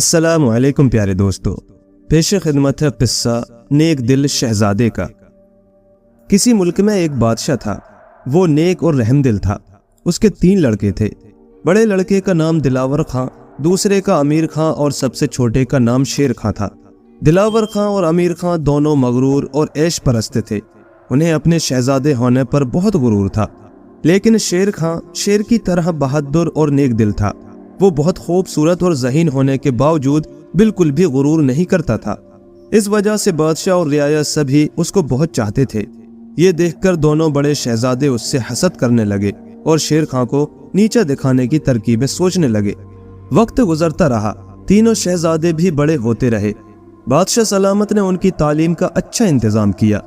अस्सलाम वालेकुम प्यारे दोस्तों, पेश खिदमत है किस्सा नेक दिल शहजादे का। किसी मुल्क में एक बादशाह था। वो नेक और रहम दिल था। उसके 3 लड़के थे। बड़े लड़के का नाम दिलावर खां, दूसरे का अमीर खां और सबसे छोटे का नाम शेर खां था। दिलावर खां और अमीर खां दोनों मगरूर और ऐश परस्त थे। उन्हें अपने शहजादे होने पर बहुत गुरूर था। लेकिन शेर खां शेर की तरह बहादुर और नेक दिल था। वो बहुत खूबसूरत और ज़हीन होने के बावजूद बिल्कुल भी गुरूर नहीं करता था। इस वजह से बादशाह और रियाया सभी उसको बहुत चाहते थे। ये देखकर दोनों बड़े शहजादे उससे हसद करने लगे और शेर खां को नीचा दिखाने की तरकीबें सोचने लगे। वक्त गुजरता रहा, तीनों शहजादे भी बड़े होते रहे। बादशाह सलामत ने उनकी तालीम का अच्छा इंतजाम किया।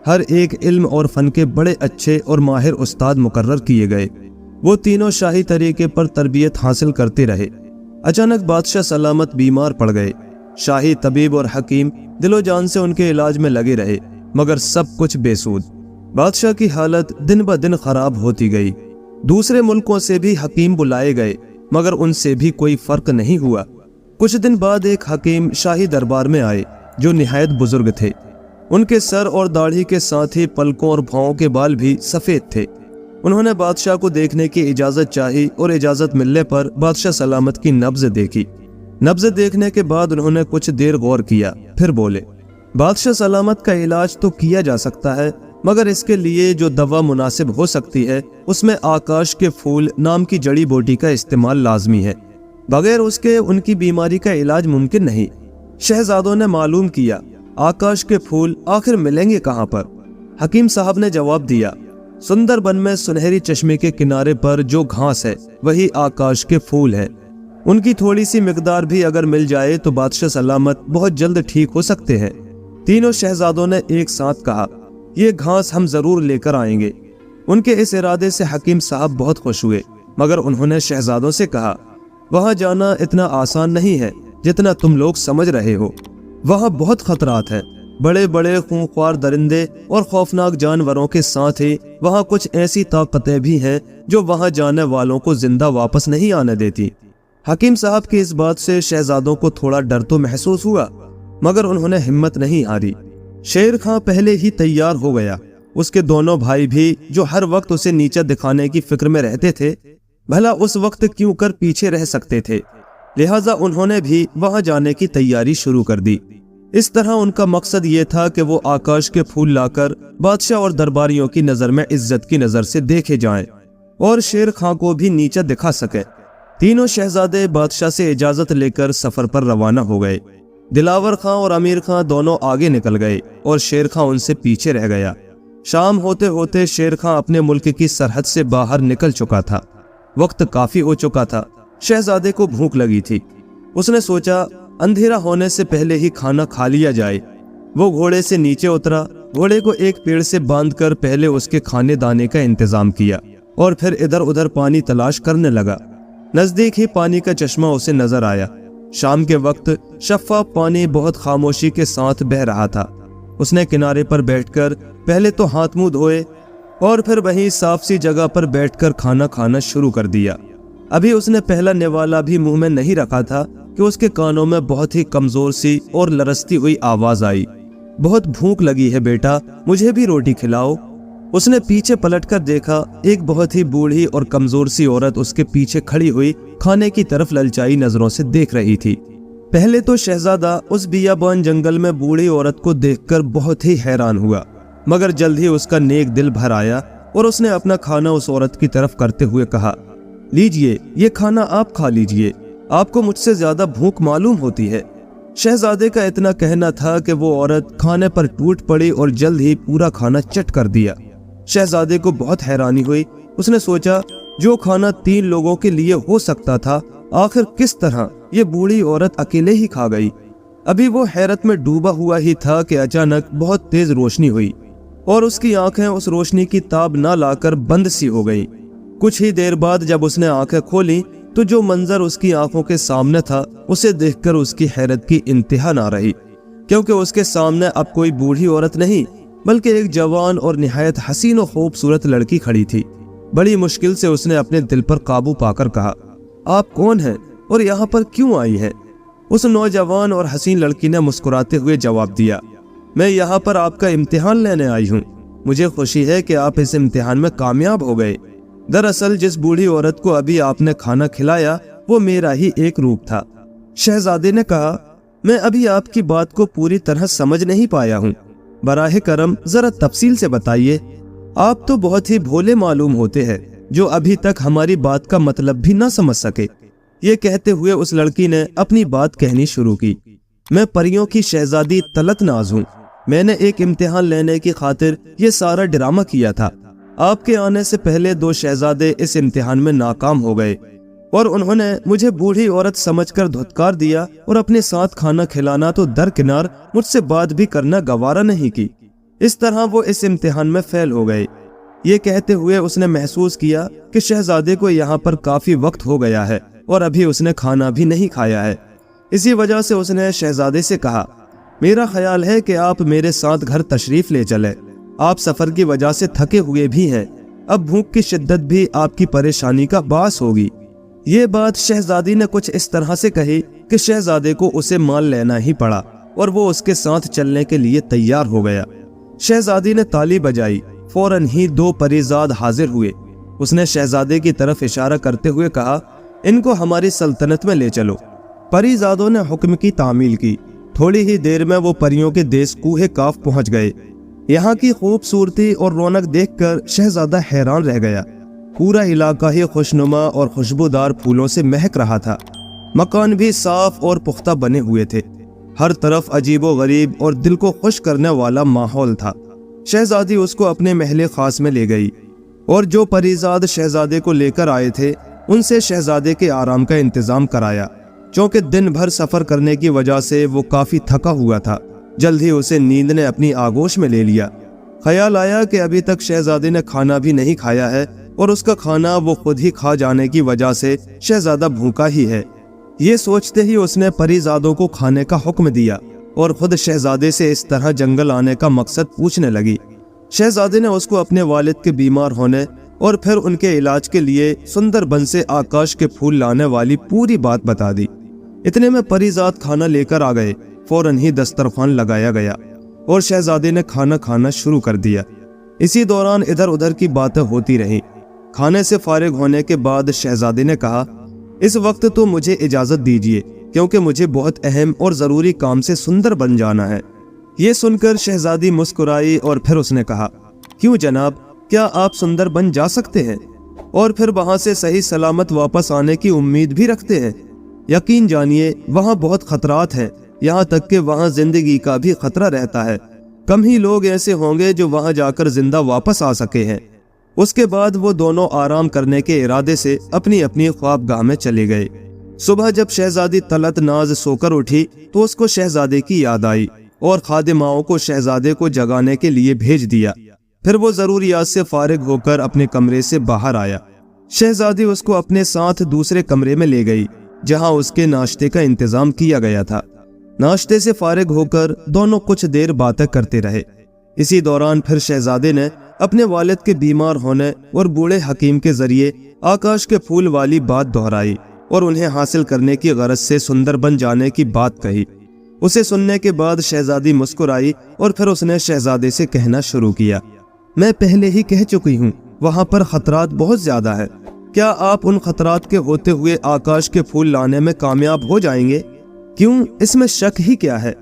हर एक इल्म और फन के बड़े अच्छे और माहिर उस्ताद मुकर्रर किए गए। वो तीनों शाही तरीके पर तरबियत हासिल करते रहे। अचानक बादशाह सलामत बीमार पड़ गए। शाही तबीब और हकीम दिलो जान से उनके इलाज में लगे रहे, मगर सब कुछ बेसूद। बादशाह की हालत दिन ब दिन खराब होती गई। दूसरे मुल्कों से भी हकीम बुलाए गए, मगर उनसे भी कोई फर्क नहीं हुआ। कुछ दिन बाद एक हकीम शाही दरबार में आए जो निहायत बुजुर्ग थे। उनके सर और दाढ़ी के साथ ही पलकों और भौं के बाल भी सफेद थे। उन्होंने बादशाह को देखने की इजाजत चाही और इजाजत मिलने पर बादशाह सलामत की नब्ज देखी। नब्ज देखने के बाद उन्होंने कुछ देर गौर किया, फिर बोले, बादशाह सलामत का इलाज तो किया जा सकता है, मगर इसके लिए जो दवा मुनासिब हो सकती है उसमें आकाश के फूल नाम की जड़ी बूटी का इस्तेमाल लाजमी है। बगैर उसके उनकी बीमारी का इलाज मुमकिन नहीं। शहजादों ने मालूम किया, आकाश के फूल आखिर मिलेंगे कहाँ पर? हकीम साहब ने जवाब दिया, सुंदरबन में सुनहरी चश्मे के किनारे पर जो घास है वही आकाश के फूल है। उनकी थोड़ी सी मिकदार भी अगर मिल जाए तो बादशाह सलामत बहुत जल्द ठीक हो सकते हैं। तीनों शहजादों ने एक साथ कहा, ये घास हम जरूर लेकर आएंगे। उनके इस इरादे से हकीम साहब बहुत खुश हुए, मगर उन्होंने शहजादों से कहा, वहां जाना इतना आसान नहीं है जितना तुम लोग समझ रहे हो। वहां बहुत खतरात है। बड़े बड़े खूंखार दरिंदे और खौफनाक जानवरों के साथ ही वहां कुछ ऐसी ताकतें भी हैं जो वहां जाने वालों को जिंदा वापस नहीं आने देती। हकीम साहब की इस बात से शहजादों को थोड़ा डर तो महसूस हुआ, मगर उन्होंने हिम्मत नहीं हारी। शेर खां पहले ही तैयार हो गया। उसके दोनों भाई भी, जो हर वक्त उसे नीचा दिखाने की फिक्र में रहते थे, भला उस वक्त क्यों कर पीछे रह सकते थे। लिहाजा उन्होंने भी वहां जाने की तैयारी शुरू कर दी। इस तरह उनका मकसद ये था कि वो आकाश के फूल लाकर बादशाह और दरबारियों की नजर में इज्जत की नजर से देखे जाएं और शेर खां को भी नीचा दिखा सके। तीनों शहजादे बादशाह से इजाजत लेकर सफर पर रवाना हो गए। दिलावर खां और अमीर खां दोनों आगे निकल गए और शेर खां उनसे पीछे रह गया। शाम होते होते शेर खां अपने मुल्क की सरहद से बाहर निकल चुका था। वक्त काफी हो चुका था। शहजादे को भूख लगी थी। उसने सोचा, अंधेरा होने से पहले ही खाना खा लिया जाए। वो घोड़े से नीचे उतरा। घोड़े को एक पेड़ से बांधकर पहले उसके खाने दाने का इंतजाम किया और फिर इधर उधर पानी तलाश करने लगा। नजदीक ही पानी का चश्मा उसे नजर आया। शाम के वक्त शफाफ पानी बहुत खामोशी के साथ बह रहा था। उसने किनारे पर बैठकर पहले तो हाथ मुंह धोए और फिर वहीं साफ सी जगह पर बैठकर खाना खाना शुरू कर दिया। अभी उसने पहला निवाला भी मुंह में नहीं रखा था कि उसके कानों में बहुत ही कमजोर सी और लरसती हुई आवाज आई, बहुत भूख लगी है बेटा, मुझे भी रोटी खिलाओ। उसने पीछे पलटकर देखा, एक बहुत ही बूढ़ी और कमजोर सी औरत उसके पीछे खड़ी हुई खाने की तरफ ललचाई नजरों से देख रही थी। पहले तो शहजादा उस बियाबान जंगल में बूढ़ी औरत को देखकर बहुत ही हैरान हुआ, मगर जल्द ही उसका नेक दिल भर आया और उसने अपना खाना उस औरत की तरफ करते हुए कहा, लीजिए, ये खाना आप खा लीजिए, आपको मुझसे ज्यादा भूख मालूम होती है। शहजादे का इतना कहना था कि वो औरत खाने पर टूट पड़ी और जल्द ही पूरा खाना चट कर दिया। शहजादे को बहुत हैरानी हुई। उसने सोचा, जो खाना 3 लोगों के लिए हो सकता था, आखिर किस तरह ये बूढ़ी औरत अकेले ही खा गई। अभी वो हैरत में डूबा हुआ ही था कि अचानक बहुत तेज रोशनी हुई और उसकी आंखें उस रोशनी की ताब ना लाकर बंद सी हो गई। कुछ ही देर बाद जब उसने आंखें खोली तो जो मंजर उसकी आंखों के सामने था, उसे देखकर उसकी हैरत की इंतहा ना रही, क्योंकि उसके सामने अब कोई बूढ़ी औरत नहीं बल्कि एक जवान और निहायत हसीन और खूबसूरत लड़की खड़ी थी। बड़ी मुश्किल से उसने अपने दिल पर काबू पाकर कहा, आप कौन हैं और यहाँ पर क्यों आई हैं? उस नौजवान और हसीन लड़की ने मुस्कुराते हुए जवाब दिया, मैं यहाँ पर आपका इम्तिहान लेने आई हूँ। मुझे खुशी है कि आप इस इम्तिहान में कामयाब हो गए। दरअसल जिस बूढ़ी औरत को अभी आपने खाना खिलाया वो मेरा ही एक रूप था। शहजादे ने कहा, मैं अभी आपकी बात को पूरी तरह समझ नहीं पाया हूँ, बराह करम जरा तफसील से बताइए। आप तो बहुत ही भोले मालूम होते हैं जो अभी तक हमारी बात का मतलब भी ना समझ सके। ये कहते हुए उस लड़की ने अपनी बात कहनी शुरू की। मैं परियों की शहजादी तलतनाज हूँ। मैंने एक इम्तिहान लेने की खातिर ये सारा ड्रामा किया था। आपके आने से पहले 2 शहजादे इस इम्तिहान में नाकाम हो गए और उन्होंने मुझे बूढ़ी औरत समझकर धुतकार दिया और अपने साथ खाना खिलाना तो दरकिनार मुझसे बात भी करना गवारा नहीं की। इस तरह वो इस इम्तिहान में फेल हो गए। ये कहते हुए उसने महसूस किया कि शहजादे को यहाँ पर काफी वक्त हो गया है और अभी उसने खाना भी नहीं खाया है। इसी वजह से उसने शहजादे से कहा, मेरा ख्याल है कि आप मेरे साथ घर तशरीफ ले चले। आप सफर की वजह से थके हुए भी हैं। अब भूख की शिद्दत भी आपकी परेशानी का बास होगी। ये बात शहजादी ने कुछ इस तरह से कही कि शहजादे को उसे मान लेना ही पड़ा और वो उसके साथ चलने के लिए तैयार हो गया। शहजादी ने ताली बजाई। फौरन ही 2 परीजाद हाजिर हुए। उसने शहजादे की तरफ इशारा करते हुए कहा, इनको हमारी सल्तनत में ले चलो। परीजादों ने हुक्म की तामील की। थोड़ी ही देर में वो परियों के देश कूहे काफ पहुंच गए। यहाँ की खूबसूरती और रौनक देखकर शहजादा हैरान रह गया। पूरा इलाका ही खुशनुमा और खुशबूदार फूलों से महक रहा था। मकान भी साफ और पुख्ता बने हुए थे। हर तरफ अजीबो गरीब और दिल को खुश करने वाला माहौल था। शहजादी उसको अपने महल खास में ले गई और जो परीजाद शहजादे को लेकर आए थे उनसे शहजादे के आराम का इंतजाम कराया। क्योंकि दिन भर सफर करने की वजह से वो काफी थका हुआ था। जल्द ही उसे नींद ने अपनी आगोश में ले लिया। ख्याल आया कि अभी तक शहजादे ने खाना भी नहीं खाया है और उसका खाना वो खुद ही खा जाने की वजह से शहजादा भूखा ही है। ये सोचते ही उसने परीजादों को खाने का हुक्म दिया और खुद शहजादे से इस तरह जंगल आने का मकसद पूछने लगी। शहजादे ने उसको अपने वालिद के बीमार होने और फिर उनके इलाज के लिए सुंदरबन से आकाश के फूल लाने वाली पूरी बात बता दी। इतने में परीजाद खाना लेकर आ गए। फौरन ही दस्तरखान लगाया गया और शहजादे ने खाना खाना शुरू कर दिया। इसी दौरान इधर उधर की बातें होती रहीं। खाने से फारिग होने के बाद शहजादे ने कहा, इस वक्त तो मुझे इजाजत दीजिए क्योंकि मुझे बहुत अहम और जरूरी काम से सुंदरबन जाना है। ये सुनकर शहजादी मुस्कुराई और फिर उसने कहा, क्यों जनाब, क्या आप सुंदरबन जा सकते हैं और फिर वहां से सही सलामत वापस आने की उम्मीद भी रखते हैं? यकीन जानिए वहां बहुत खतरात हैं, यहाँ तक कि वहां जिंदगी का भी खतरा रहता है। कम ही लोग ऐसे होंगे जो वहां जाकर जिंदा वापस आ सके हैं। उसके बाद वो दोनों आराम करने के इरादे से अपनी अपनी ख्वाबगाह में चले गए। सुबह जब शहजादी तलतनाज सोकर उठी तो उसको शहजादे की याद आई और खादिमाओं को शहजादे को जगाने के लिए भेज दिया। फिर वो जरूरियात से फारिग होकर अपने कमरे से बाहर आया। शहजादी उसको अपने साथ दूसरे कमरे में ले गई जहां उसके नाश्ते का इंतजाम किया गया था। नाश्ते से फारिग होकर दोनों कुछ देर बातें करते रहे। इसी दौरान फिर शहजादे ने अपने वालिद के बीमार होने और बूढ़े हकीम के जरिए आकाश के फूल वाली बात दोहराई और उन्हें हासिल करने की गरज से सुंदरबन जाने की बात कही। उसे सुनने के बाद शहजादी मुस्कुराई और फिर उसने शहजादे से कहना शुरू किया, मैं पहले ही कह चुकी हूँ वहाँ पर खतरात बहुत ज्यादा है। क्या आप उन खतरात के होते हुए आकाश के फूल लाने में कामयाब हो जाएंगे? क्यों, इसमें शक ही क्या है?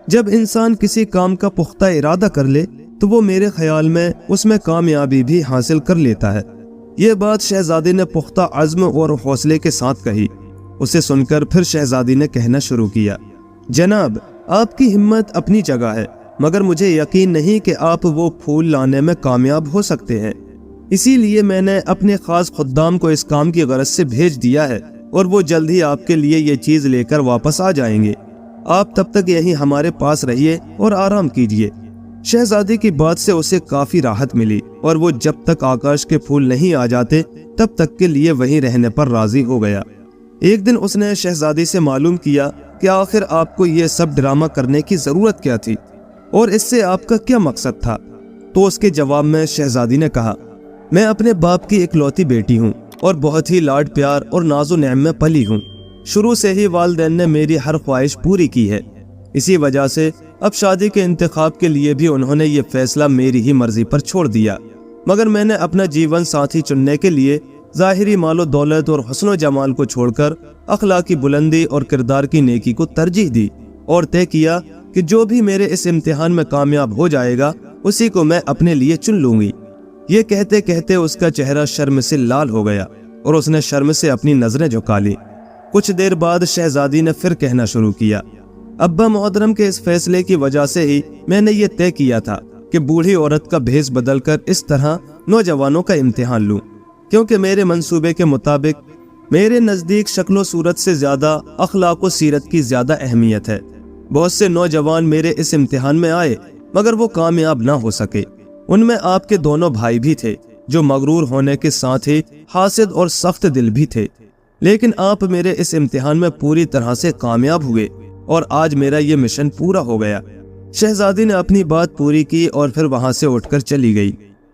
जब इंसान किसी काम का पुख्ता इरादा कर ले तो वो मेरे ख्याल में उसमें कामयाबी भी हासिल कर लेता है। ये बात शहजादी ने पुख्ता अज़्म और हौसले के साथ कही। उसे सुनकर फिर शहजादी ने कहना शुरू किया, जनाब, आपकी हिम्मत अपनी जगह है, मगर मुझे यकीन नहीं कि आप वो फूल लाने में कामयाब हो सकते हैं। इसीलिए मैंने अपने खास खुद्दाम को इस काम की गरज से भेज दिया है और वो जल्द ही आपके लिए ये चीज लेकर वापस आ जाएंगे। आप तब तक यहीं हमारे पास रहिए और आराम कीजिए। शहजादी की बात से उसे काफी राहत मिली और वो जब तक आकाश के फूल नहीं आ जाते तब तक के लिए वहीं रहने पर राजी हो गया। एक दिन उसने शहजादी से मालूम किया कि आखिर आपको ये सब ड्रामा करने की जरूरत क्या थी और इससे आपका क्या मकसद था। तो उसके जवाब में शहजादी ने कहा, मैं अपने बाप की इकलौती बेटी हूँ और बहुत ही लाड प्यार और नाजो नैम में पली हूँ। शुरू से ही वालिदैन ने मेरी हर ख्वाहिश पूरी की है। इसी वजह से अब शादी के इंतखाब के लिए भी उन्होंने ये फैसला मेरी ही मर्जी पर छोड़ दिया। मगर मैंने अपना जीवन साथी चुनने के लिए ज़ाहिरी मालो दौलत और हुस्न जमाल को छोड़कर अखलाकी बुलंदी और किरदार की नेकी को तरजीह दी और तय किया कि जो भी मेरे इस इम्तिहान में कामयाब हो जाएगा उसी को मैं अपने लिए चुन लूंगी। ये कहते कहते उसका चेहरा शर्म से लाल हो गया और उसने शर्म से अपनी नजरें झुका ली। कुछ देर बाद शहजादी ने फिर कहना शुरू किया, अब्बा मोहतरम के इस फैसले की वजह से ही मैंने ये तय किया था कि बूढ़ी औरत का भेष बदलकर इस तरह नौजवानों का इम्तिहान लूं, क्योंकि मेरे मंसूबे के मुताबिक मेरे नज़दीक शक्लो सूरत से ज़्यादा अखलाक व सीरत की ज़्यादा अहमियत है। बहुत से नौजवान मेरे इस इम्तिहान में आए मगर वो कामयाब ना हो सके। उनमें आपके दोनों भाई भी थे जो मगरूर होने के साथ ही हासिद और सख्त दिल भी थे, लेकिन आप मेरे इस इम्तिहान में पूरी तरह से कामयाब हुए और आज मेरा ये मिशन पूरा हो गया। शहजादी ने अपनी बात पूरी की और फिर वहां से उठकर चली गई।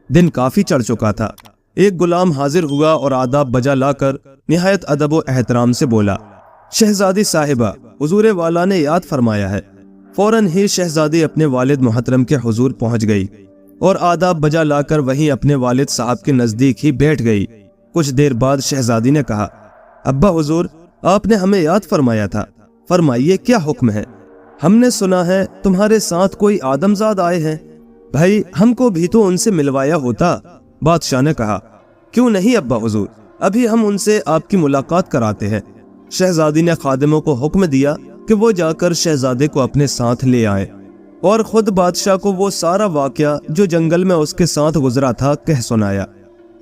दिन काफी चढ़ चुका था। एक गुलाम हाजिर हुआ और आदाब बजा लाकर निहायत अदब व एहतराम से बोला, शहजादी साहिबा, हुजूर वाला ने याद फरमाया है। फौरन ही शहजादी अपने वालिद मोहतरम के हुजूर पहुंच गई और आदाब बजा लाकर वहीं अपने वालिद साहब के नजदीक ही बैठ गई। कुछ देर बाद शहजादी ने कहा, अब्बा हुजूर, आपने हमें याद फरमाया था, फरमाइए क्या हुक्म है। हमने सुना है तुम्हारे साथ कोई आदमजाद आए हैं। भाई, हमको भी तो उनसे मिलवाया होता। बादशाह ने कहा, क्यों नहीं अब्बा हुजूर, अभी हम उनसे आपकी मुलाकात कराते हैं। शहजादी ने खादिमों को हुक्म दिया कि वो जाकर शहजादे को अपने साथ ले आए और खुद बादशाह को वो सारा वाकया जो जंगल में उसके साथ गुजरा था कह सुनाया।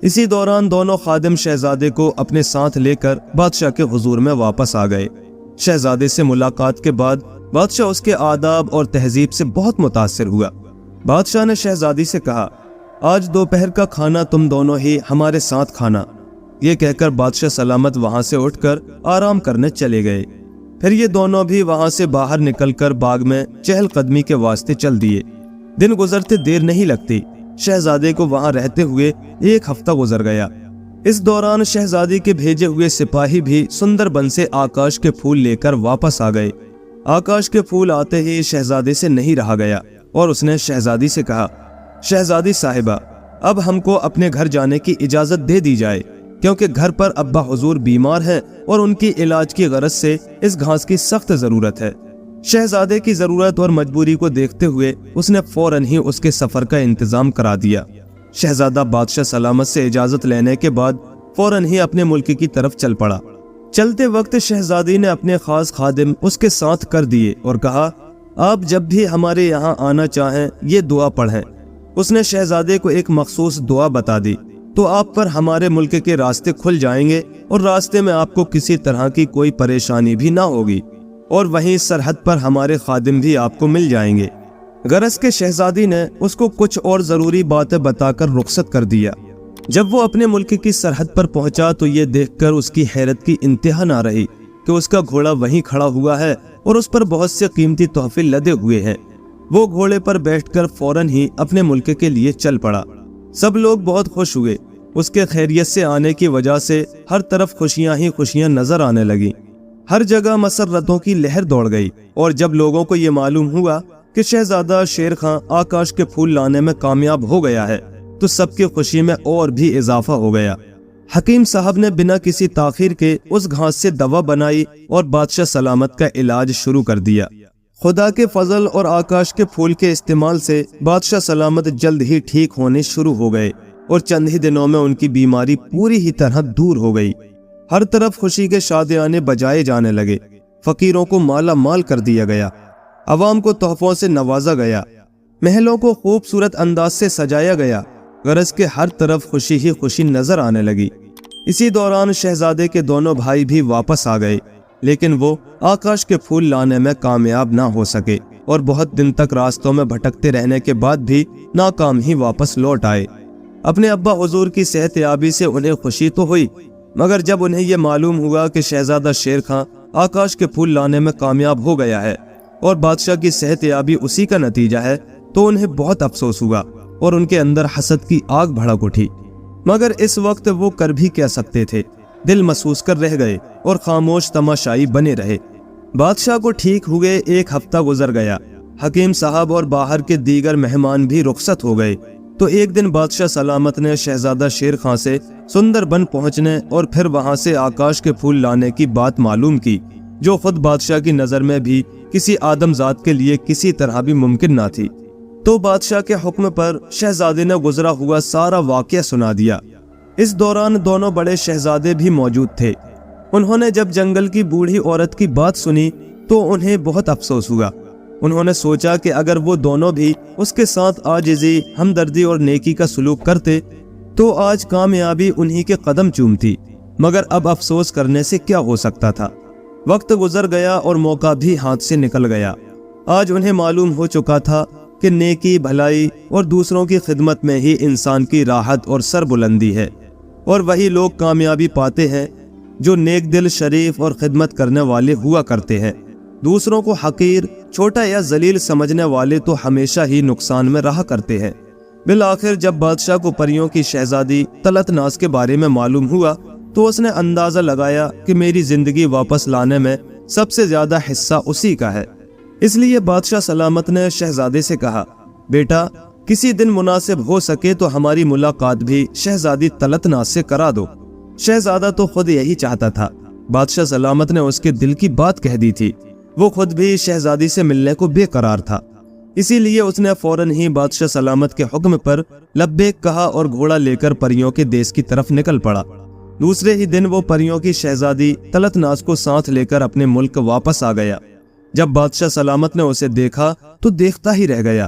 इसी दौरान दोनों खादिम शहजादे को अपने साथ लेकर बादशाह के हुजूर में वापस आ गए। शहजादे से मुलाकात के बाद बादशाह उसके आदाब और तहजीब से बहुत मुतासिर हुआ। बादशाह ने शहजादी से कहा, आज दोपहर का खाना तुम दोनों ही हमारे साथ खाना। ये कहकर बादशाह सलामत वहां से उठकर आराम करने चले गए। फिर ये दोनों भी वहां से बाहर निकलकर बाग में चहलकदमी के वास्ते चल दिए। दिन गुजरते देर नहीं लगती। शहजादे को वहां रहते हुए 1 हफ्ता गुजर गया। इस दौरान शहजादी के भेजे हुए सिपाही भी सुंदरबन से आकाश के फूल लेकर वापस आ गए। आकाश के फूल आते ही शहजादे से नहीं रहा गया और उसने शहजादी से कहा, शहजादी साहिबा, अब हमको अपने घर जाने की इजाजत दे दी जाए, क्योंकि घर पर अब्बा हुजूर बीमार हैं और उनकी इलाज की गरज से इस घास की सख्त जरूरत है। शहजादे की जरूरत और मजबूरी को देखते हुए उसने फौरन ही उसके सफर का इंतजाम करा दिया। शहजादा बादशाह सलामत से इजाजत लेने के बाद फौरन ही अपने मुल्क की तरफ चल पड़ा। चलते वक्त शहजादी ने अपने खास खादिम उसके साथ कर दिए और कहा, आप जब भी हमारे यहाँ आना चाहें ये दुआ पढ़ें। उसने शहजादे को एक मखसूस दुआ बता दी तो आप पर हमारे मुल्क के रास्ते खुल जाएंगे और रास्ते में आपको किसी तरह की कोई परेशानी भी ना होगी और वहीं सरहद पर हमारे खादिम भी आपको मिल जाएंगे। गरज के शहजादी ने उसको कुछ और जरूरी बातें बताकर रुखसत कर दिया। जब वो अपने मुल्क की सरहद पर पहुंचा तो ये देखकर उसकी हैरत की इंतहा ना रही कि उसका घोड़ा वहीं खड़ा हुआ है और उस पर बहुत से कीमती तोहफे लदे हुए हैं। वो घोड़े पर बैठकर फौरन ही अपने मुल्क के लिए चल पड़ा। सब लोग बहुत खुश हुए। उसके खैरियत से आने की वजह से हर तरफ खुशियां ही खुशियां नजर आने लगी। हर जगह मसरतों की लहर दौड़ गई और जब लोगों को ये मालूम हुआ कि शहजादा शेर खां आकाश के फूल लाने में कामयाब हो गया है तो सबकी खुशी में और भी इजाफा हो गया। हकीम साहब ने बिना किसी ताखीर के उस घास से दवा बनाई और बादशाह सलामत का इलाज शुरू कर दिया। खुदा के फजल और आकाश के फूल के इस्तेमाल से बादशाह सलामत जल्द ही ठीक होने शुरू हो गए और चंद ही दिनों में उनकी बीमारी पूरी ही तरह दूर हो गई। हर तरफ खुशी के शादियाने बजाए जाने लगे। फकीरों को माला माल कर दिया गया। अवाम को तोहफों से नवाजा गया। महलों को खूबसूरत अंदाज से सजाया गया। गरज के हर तरफ खुशी ही खुशी नजर आने लगी। इसी दौरान शहजादे के दोनों भाई भी वापस आ गए, लेकिन वो आकाश के फूल लाने में कामयाब ना हो सके और बहुत दिन तक रास्तों में भटकते रहने के बाद भी नाकाम ही वापस लौट आए। अपने अब्बा हुजूर की सेहतयाबी से उन्हें खुशी तो हुई, मगर जब उन्हें यह मालूम हुआ कि शहजादा शेर खां आकाश के फूल लाने में कामयाब हो गया है और बादशाह की सेहतयाबी उसी का नतीजा है तो उन्हें बहुत अफसोस हुआ और उनके अंदर हसद की आग भड़क उठी। मगर इस वक्त वो कर भी क्या सकते थे। دل محسوس کر رہ گئے اور خاموش تماشائی بنے رہے۔ بادشاہ کو ٹھیک ہوئے 1 ہفتہ گزر گیا۔ حکیم صاحب اور باہر کے دیگر مہمان بھی رخصت ہو گئے تو ایک دن بادشاہ سلامت نے شہزادہ شیر خان سے سندر بن پہنچنے اور پھر وہاں سے آکاش کے پھول لانے کی بات معلوم کی، جو خود بادشاہ کی نظر میں بھی کسی آدم ذات کے لیے کسی طرح بھی ممکن نہ تھی۔ تو بادشاہ کے حکم پر شہزادے نے گزرا ہوا سارا واقعہ سنا دیا۔ اس دوران دونوں بڑے شہزادے بھی موجود تھے۔ انہوں نے جب جنگل کی بوڑھی عورت کی بات سنی تو انہیں بہت افسوس ہوا۔ انہوں نے سوچا کہ اگر وہ دونوں بھی اس کے ساتھ عاجزی، ہمدردی اور نیکی کا سلوک کرتے تو آج کامیابی انہی کے قدم چومتی، مگر اب افسوس کرنے سے کیا ہو سکتا تھا۔ وقت گزر گیا اور موقع بھی ہاتھ سے نکل گیا۔ آج انہیں معلوم ہو چکا تھا کہ نیکی، بھلائی اور دوسروں کی خدمت میں ہی انسان کی راحت اور سربلندی ہے، اور وہی لوگ کامیابی پاتے ہیں جو نیک دل، شریف اور خدمت کرنے والے ہوا کرتے ہیں۔ دوسروں کو حقیر، چھوٹا یا ذلیل سمجھنے والے تو ہمیشہ ہی نقصان میں رہا کرتے ہیں۔ بالآخر جب بادشاہ کو پریوں کی شہزادی تلتناس کے بارے میں معلوم ہوا تو اس نے اندازہ لگایا کہ میری زندگی واپس لانے میں سب سے زیادہ حصہ اسی کا ہے۔ اس لیے بادشاہ سلامت نے شہزادے سے کہا، بیٹا کسی دن مناسب ہو سکے تو ہماری ملاقات بھی شہزادی تلتناس سے کرا دو۔ شہزادہ تو خود یہی چاہتا تھا۔ بادشاہ سلامت نے اس کے دل کی بات کہہ دی تھی۔ وہ خود بھی شہزادی سے ملنے کو بے قرار تھا، اسی لیے اس نے فوراً ہی بادشاہ سلامت کے حکم پر لبیک کہا اور گھوڑا لے کر پریوں کے دیس کی طرف نکل پڑا۔ دوسرے ہی دن وہ پریوں کی شہزادی تلتناس کو ساتھ لے کر اپنے ملک واپس آ گیا۔ جب بادشاہ سلامت نے اسے دیکھا تو دیکھتا ہی رہ گیا۔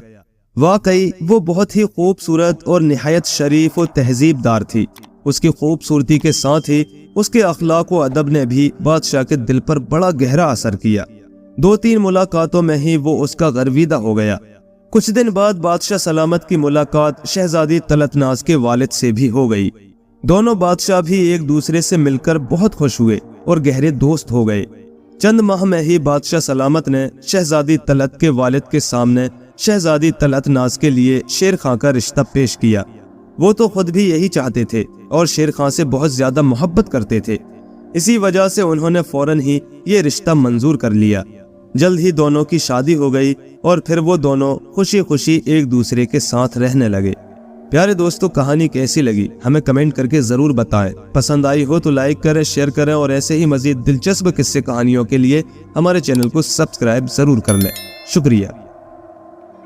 واقعی وہ بہت ہی خوبصورت اور نہایت شریف و تہذیب دار تھی۔ اس کی خوبصورتی کے ساتھ ہی اس کے اخلاق و ادب نے بھی بادشاہ کے دل پر بڑا گہرا اثر کیا۔ 2-3 ملاقاتوں میں ہی وہ اس کا گرویدہ ہو گیا۔ کچھ دن بعد بادشاہ سلامت کی ملاقات شہزادی تلتناس کے والد سے بھی ہو گئی۔ دونوں بادشاہ بھی ایک دوسرے سے مل کر بہت خوش ہوئے اور گہرے دوست ہو گئے۔ چند ماہ میں ہی بادشاہ سلامت نے شہزادی طلعت کے والد کے سامنے شہزادی تلتناس کے لیے شیر خان کا رشتہ پیش کیا۔ وہ تو خود بھی یہی چاہتے تھے اور شیر خان سے بہت زیادہ محبت کرتے تھے، اسی وجہ سے انہوں نے فوراً ہی یہ رشتہ منظور کر لیا۔ جلد ہی دونوں کی شادی ہو گئی اور پھر وہ دونوں خوشی خوشی ایک دوسرے کے ساتھ رہنے لگے۔ پیارے دوستو، کہانی کیسی لگی ہمیں کمنٹ کر کے ضرور بتائیں۔ پسند آئی ہو تو لائک کریں، شیئر کریں اور ایسے ہی مزید دلچسپ قصے کہانیوں کے لیے ہمارے چینل کو سبسکرائب ضرور کر لیں۔ شکریہ۔